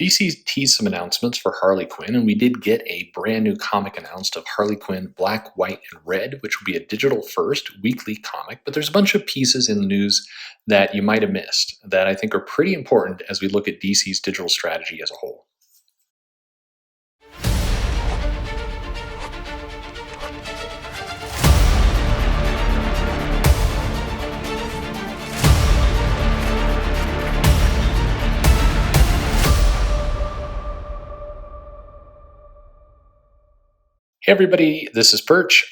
DC teased some announcements for Harley Quinn, and we did get a brand new comic announced of Harley Quinn Black, White, and Red, which will be a digital first weekly comic. But there's a bunch of pieces in the news that you might have missed that I think are pretty important as we look at DC's digital strategy as a whole. Hey everybody, this is Perch.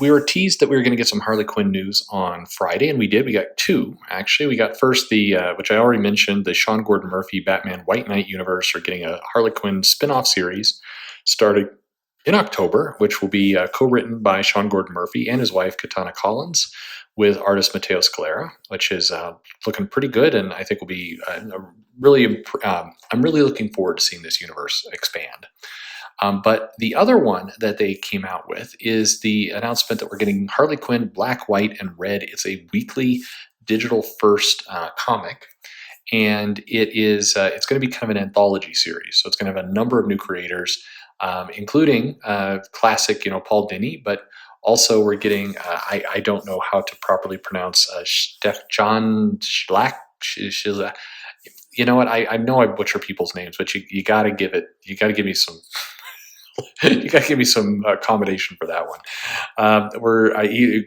We were teased that we were going to get some Harley Quinn news on Friday, and we did. We got two, actually. We got first which I already mentioned, the Sean Gordon Murphy Batman White Knight universe are getting a Harley Quinn spin-off series starting in October, which will be co-written by Sean Gordon Murphy and his wife Katana Collins, with artist Matteo Scalera, which is looking pretty good, and I think will be I'm really looking forward to seeing this universe expand. But the other one that they came out with is the announcement that we're getting Harley Quinn Black, White, and Red. It's a weekly digital first comic, and it's going to be kind of an anthology series. So it's going to have a number of new creators, including classic, Paul Dini, but also we're getting I don't know how to properly pronounce John Schlack. You know what? I know I butcher people's names, but you got to give me some you got to give me some accommodation for that one.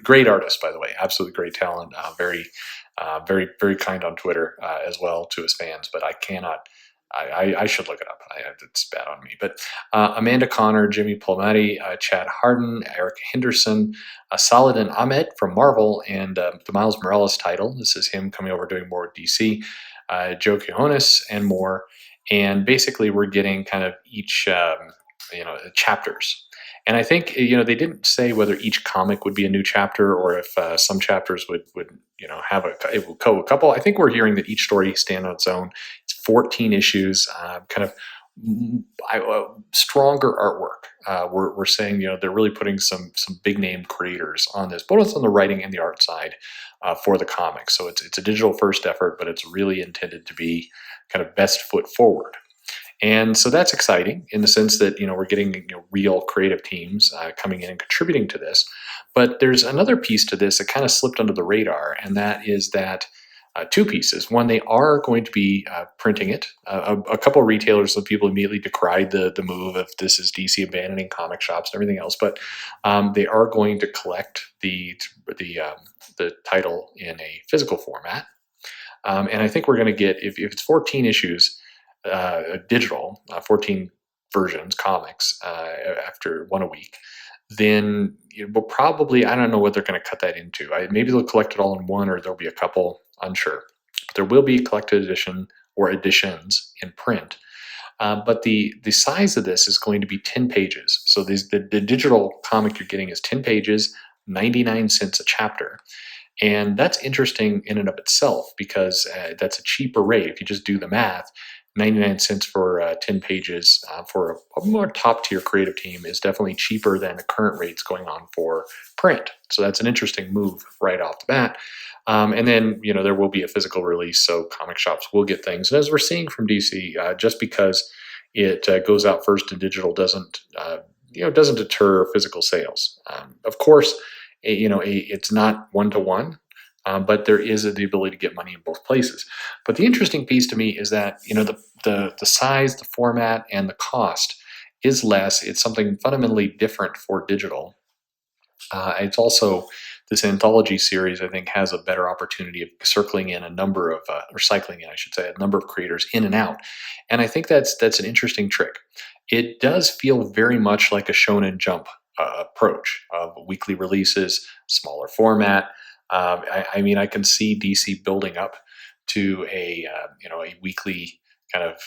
Great artist, by the way, absolutely great talent. Very kind on Twitter as well to his fans. But I cannot. I should look it up. It's bad on me. But Amanda Connor, Jimmy Palmiotti, Chad Harden, Eric Henderson, Saladin Ahmed from Marvel, and the Miles Morales title. This is him coming over doing more with DC. Joe Quinones and more. And basically, we're getting kind of each chapters. And I think they didn't say whether each comic would be a new chapter or if some chapters would have it would go a couple. I think we're hearing that each story stand on its own. It's 14 issues, kind of stronger artwork. We're saying they're really putting some big name creators on this, both on the writing and the art side for the comic. So it's a digital first effort, but it's really intended to be kind of best foot forward. And so that's exciting in the sense that we're getting real creative teams coming in and contributing to this. But there's another piece to this that kind of slipped under the radar, and that is that two pieces. One, they are going to be printing it. A couple of retailers, some people immediately decried the move of this is DC abandoning comic shops and everything else, but they are going to collect the title in a physical format. And I think we're going to get, if it's 14 issues, digital, 14 versions, comics, after one a week, then we'll probably, I don't know what they're going to cut that into. Maybe they'll collect it all in one, or there'll be a couple, unsure. There will be a collected edition or editions in print. But the size of this is going to be 10 pages. So the digital comic you're getting is 10 pages, 99 cents a chapter. And that's interesting in and of itself because that's a cheaper rate. If you just do the math, 99 cents for 10 pages for a more top tier creative team is definitely cheaper than the current rates going on for print. So that's an interesting move right off the bat. And then, there will be a physical release, so comic shops will get things. And as we're seeing from DC, just because it goes out first in digital doesn't deter physical sales. Of course, it's not one-to-one. But there is the ability to get money in both places. But the interesting piece to me is that the size, the format, and the cost is less. It's something fundamentally different for digital. It's also this anthology series, I think, has a better opportunity of circling in a number of, or cycling in, I should say, a number of creators in and out. And I think that's an interesting trick. It does feel very much like a Shonen Jump approach of weekly releases, smaller format. I can see DC building up to a weekly kind of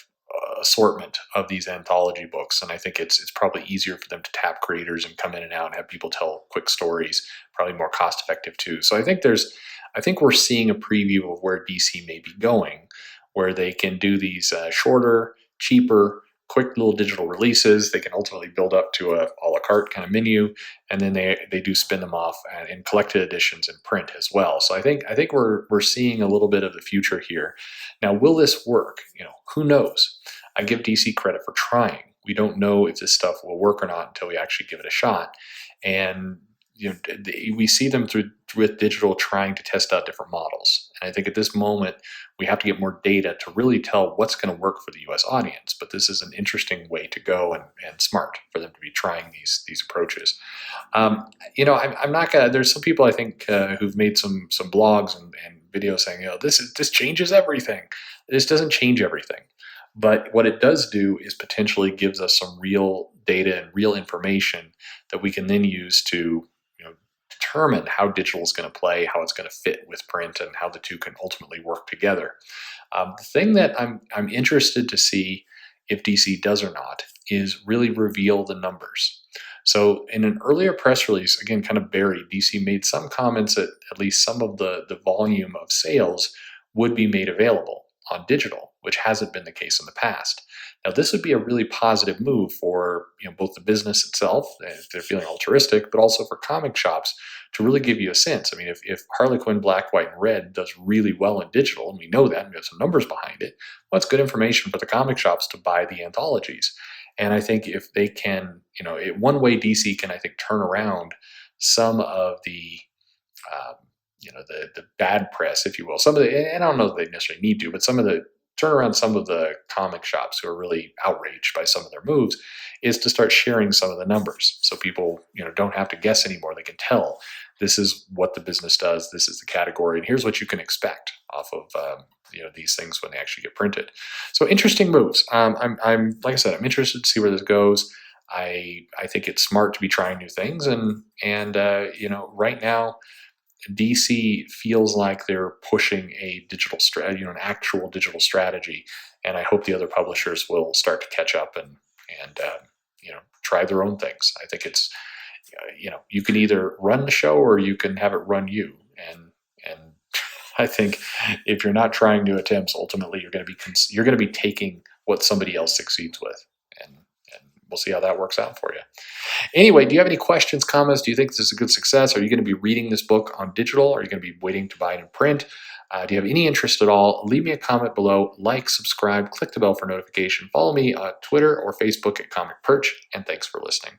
assortment of these anthology books, and I think it's probably easier for them to tap creators and come in and out and have people tell quick stories. Probably more cost effective too. So I think we're seeing a preview of where DC may be going, where they can do these shorter, cheaper, quick little digital releases. They can ultimately build up to a la carte kind of menu, and then they do spin them off in collected editions in print as well. So I think we're seeing a little bit of the future here. Now, will this work? Who knows? I give DC credit for trying. We don't know if this stuff will work or not until we actually give it a shot. And we see them with digital trying to test out different models. And I think at this moment we have to get more data to really tell what's going to work for the U.S. audience. But this is an interesting way to go, and smart for them to be trying these approaches. I'm not gonna. There's some people I think who've made some blogs and videos saying, this changes everything. This doesn't change everything, but what it does do is potentially gives us some real data and real information that we can then use to determine how digital is going to play, how it's going to fit with print, and how the two can ultimately work together. The thing that I'm interested to see if DC does or not is really reveal the numbers. So in an earlier press release, again, kind of buried, DC made some comments that at least some of the volume of sales would be made available on digital, which hasn't been the case in the past. Now, this would be a really positive move for both the business itself, if they're feeling altruistic, but also for comic shops to really give you a sense. I mean, if Harlequin Black, White, and Red does really well in digital, and we know that, and we have some numbers behind it, well, it's good information for the comic shops to buy the anthologies. And I think if they can, one way DC can, I think, turn around some of um, the bad press, if you will. Some of the, and I don't know that they necessarily need to, but turn around some of the comic shops who are really outraged by some of their moves, is to start sharing some of the numbers, so people don't have to guess anymore. They can tell this is what the business does, this is the category, and here's what you can expect off of these things when they actually get printed. So interesting moves. I'm like I said, I'm interested to see where this goes. I think it's smart to be trying new things, and right now DC feels like they're pushing a digital strategy, an actual digital strategy, and I hope the other publishers will start to catch up and try their own things. I think it's you can either run the show or you can have it run you, and I think if you're not trying new attempts, ultimately you're going to be taking what somebody else succeeds with, and we'll see how that works out for you. Anyway, do you have any questions, comments? Do you think this is a good success? Are you going to be reading this book on digital? Are you going to be waiting to buy it in print? Do you have any interest at all? Leave me a comment below. Like, subscribe, click the bell for notification. Follow me on Twitter or Facebook at Comic Perch, and thanks for listening.